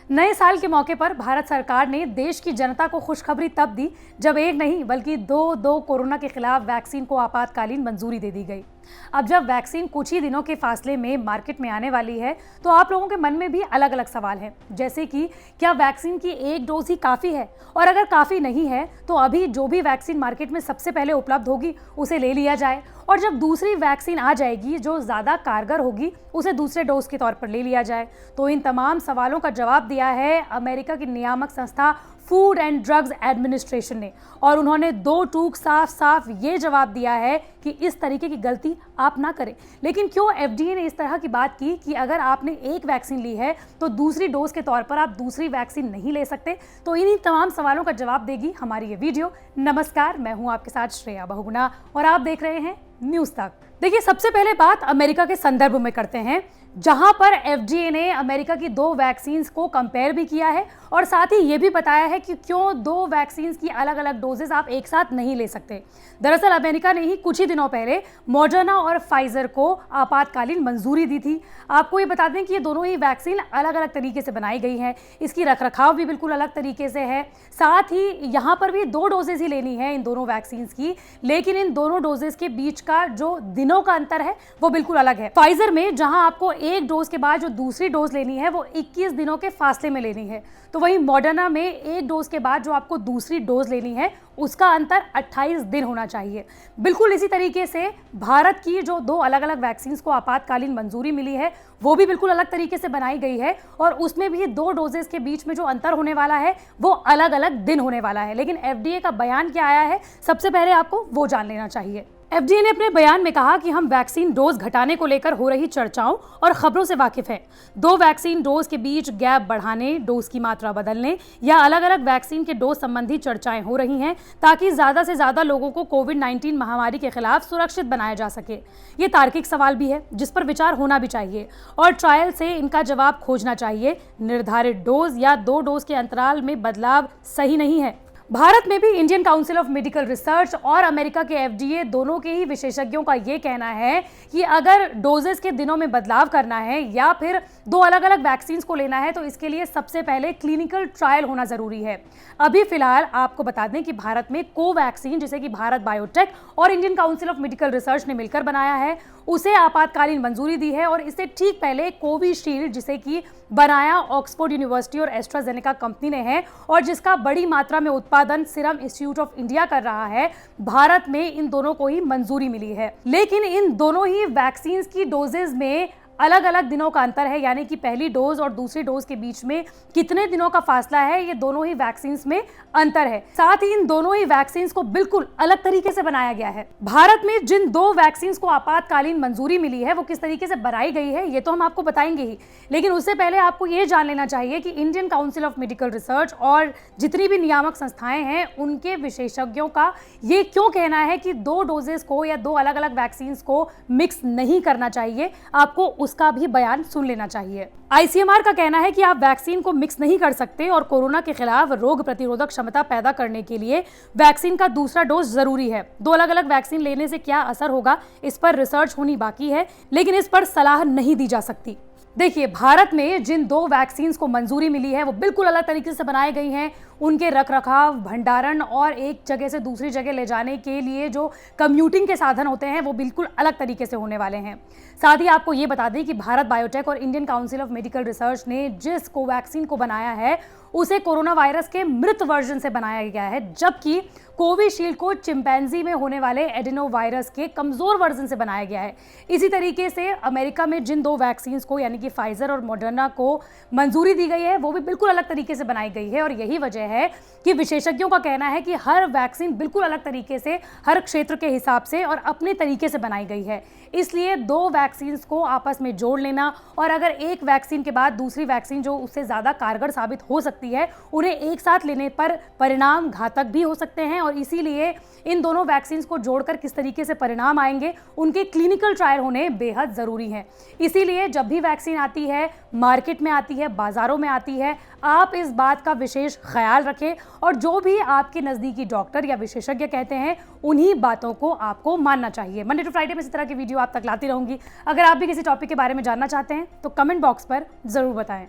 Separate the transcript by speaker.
Speaker 1: नए साल के मौके पर भारत सरकार ने देश की जनता को खुशखबरी तब दी जब एक नहीं बल्कि दो कोरोना के खिलाफ वैक्सीन को आपातकालीन मंजूरी दे दी गई। अब जब वैक्सीन कुछ ही दिनों के फासले में मार्केट में आने वाली है तो आप लोगों के मन में भी अलग अलग सवाल हैं, जैसे कि क्या वैक्सीन की एक डोज ही काफ़ी है, और अगर काफ़ी नहीं है तो अभी जो भी वैक्सीन मार्केट में सबसे पहले उपलब्ध होगी उसे ले लिया जाए, और जब दूसरी वैक्सीन आ जाएगी जो ज़्यादा कारगर होगी उसे दूसरे डोज के तौर पर ले लिया जाए। तो इन तमाम सवालों का जवाब दिया है अमेरिका की नियामक संस्था फूड एंड ड्रग्स एडमिनिस्ट्रेशन ने, और उन्होंने दो टूक साफ साफ ये जवाब दिया है कि इस तरीके की गलती आप ना करें। लेकिन क्यों एफडीए ने इस तरह की बात की कि अगर आपने एक वैक्सीन ली है तो दूसरी डोज के तौर पर आप दूसरी वैक्सीन नहीं ले सकते? तो इन्हीं तमाम सवालों का जवाब देगी हमारी ये वीडियो। नमस्कार, मैं हूं आपके साथ श्रेया बहुगुणा और आप देख रहे हैं न्यूज़ तक। देखिए, सबसे पहले बात अमेरिका के संदर्भ में करते हैं, जहां पर एफडीए ने अमेरिका की दो वैक्सीन्स को कंपेयर भी किया है और साथ ही ये भी बताया है कि क्यों दो वैक्सीन्स की अलग अलग डोजेस आप एक साथ नहीं ले सकते। दरअसल अमेरिका ने ही कुछ ही दिनों पहले मॉडर्ना और फाइजर को आपातकालीन मंजूरी दी थी। आपको ये बता दें कि ये दोनों ही वैक्सीन अलग अलग तरीके से बनाई गई है, इसकी रखरखाव भी बिल्कुल अलग तरीके से है। साथ ही यहाँ पर भी दो डोजेज ही लेनी है इन दोनों वैक्सीन्स की, लेकिन इन दोनों डोजेज के बीच का जो दिनों का अंतर है वो बिल्कुल अलग है। फाइजर में जहां आपको एक डोज के बाद जो दूसरी डोज लेनी है वो 21 दिनों के फासले में लेनी है, तो वहीं मॉडर्ना में एक डोज के बाद जो आपको दूसरी डोज लेनी है उसका अंतर 28 दिन होना चाहिए। बिल्कुल इसी तरीके से भारत की जो दो अलग अलग वैक्सीन को आपातकालीन मंजूरी मिली है वो भी बिल्कुल अलग तरीके से बनाई गई है, और उसमें भी दो डोजेस के बीच में जो अंतर होने वाला है वो अलग अलग दिन होने वाला है। लेकिन एफडीए का बयान क्या आया है, सबसे पहले आपको वो जान लेना चाहिए। एफडीए ने अपने बयान में कहा कि हम वैक्सीन डोज घटाने को लेकर हो रही चर्चाओं और खबरों से वाकिफ हैं। दो वैक्सीन डोज के बीच गैप बढ़ाने, डोज की मात्रा बदलने या अलग अलग वैक्सीन के डोज संबंधी चर्चाएं हो रही हैं ताकि ज्यादा से ज्यादा लोगों को कोविड-19 महामारी के खिलाफ सुरक्षित बनाया जा सके। ये तार्किक सवाल भी है जिस पर विचार होना भी चाहिए और ट्रायल से इनका जवाब खोजना चाहिए। निर्धारित डोज या दो डोज के अंतराल में बदलाव सही नहीं है। भारत में भी Indian council of medical research और अमेरिका के एफडीए दोनों के ही विशेषज्ञों का ये कहना है कि अगर डोजेस के दिनों में बदलाव करना है या फिर दो अलग अलग वैक्सीन को लेना है तो इसके लिए सबसे पहले क्लिनिकल ट्रायल होना जरूरी है। अभी फिलहाल आपको बता दें कि भारत में कोवैक्सीन, जिसे कि भारत बायोटेक और Indian council of medical research ने मिलकर बनाया है, उसे आपातकालीन मंजूरी दी है, और इससे ठीक पहले कोविशील्ड, जिसे कि बनाया ऑक्सफोर्ड यूनिवर्सिटी और एस्ट्राजेनेका कंपनी ने है और जिसका बड़ी मात्रा में उत्पादन सीरम इंस्टीट्यूट ऑफ इंडिया कर रहा है, भारत में इन दोनों को ही मंजूरी मिली है। लेकिन इन दोनों ही वैक्सीन की डोजेज में अलग अलग दिनों का अंतर है, यानी कि पहली डोज और दूसरी डोज के बीच में कितने दिनों का फासला है, ये दोनों ही वैक्सीन में अंतर है। साथ ही इन दोनों ही वैक्सीन को बिल्कुल अलग तरीके से बनाया गया है। भारत में जिन दो वैक्सीन को आपातकालीन मंजूरी मिली है वो किस तरीके से बनाई गई है ये तो हम आपको बताएंगे ही, लेकिन उससे पहले आपको ये जान लेना चाहिए कि Indian council of medical research और जितनी भी नियामक संस्थाएं हैं उनके विशेषज्ञों का ये क्यों कहना है कि दो डोजेस को या दो अलग अलग वैक्सीन को मिक्स नहीं करना चाहिए। आपको उसका भी बयान सुन लेना चाहिए। आईसीएमआर का कहना है कि आप वैक्सीन को मिक्स नहीं कर सकते और कोरोना के खिलाफ रोग प्रतिरोधक क्षमता पैदा करने के लिए वैक्सीन का दूसरा डोज जरूरी है। दो अलग अलग वैक्सीन लेने से क्या असर होगा इस पर रिसर्च होनी बाकी है, लेकिन इस पर सलाह नहीं दी जा सकती। देखिए, भारत में जिन दो वैक्सीन को मंजूरी मिली है वो बिल्कुल अलग तरीके से बनाई गई हैं। उनके रखरखाव, भंडारण और एक जगह से दूसरी जगह ले जाने के लिए जो कम्यूटिंग के साधन होते हैं वो बिल्कुल अलग तरीके से होने वाले हैं। साथ ही आपको ये बता दें कि भारत बायोटेक और Indian council of medical research ने जिस कोवैक्सीन को बनाया है उसे कोरोना वायरस के मृत वर्जन से बनाया गया है, जबकि कोविशील्ड को चिंपैंजी में होने वाले एडेनो वायरस के कमजोर वर्जन से बनाया गया है। इसी तरीके से अमेरिका में जिन दो वैक्सीन को यानी कि फाइजर और मॉडर्ना को मंजूरी दी गई है वो भी बिल्कुल अलग तरीके से बनाई गई है, और यही वजह है कि विशेषज्ञों का कहना है कि हर वैक्सीन बिल्कुल अलग तरीके से हर क्षेत्र के हिसाब से और अपने तरीके से बनाई गई है। इसलिए दो वैक्सीन को आपस में जोड़ लेना और अगर एक वैक्सीन के बाद दूसरी वैक्सीन जो उससे ज़्यादा कारगर साबित हो सकती है उन्हें एक साथ लेने पर परिणाम घातक भी हो सकते हैं, और इसीलिए इन दोनों वैक्सीन को जोड़कर किस तरीके से परिणाम आएंगे उनके क्लिनिकल ट्रायल होने बेहद ज़रूरी हैं। इसीलिए जब भी वैक्सीन आती है, मार्केट में आती है, बाज़ारों में आती है, आप इस बात का विशेष ख्याल रखें और जो भी आपके नज़दीकी डॉक्टर या विशेषज्ञ कहते हैं उन्हीं बातों को आपको मानना चाहिए। मंडे टू फ्राइडे में इस तरह की वीडियो आप तक लाती रहूंगी। अगर आप भी किसी टॉपिक के बारे में जानना चाहते हैं तो कमेंट बॉक्स पर ज़रूर बताएं।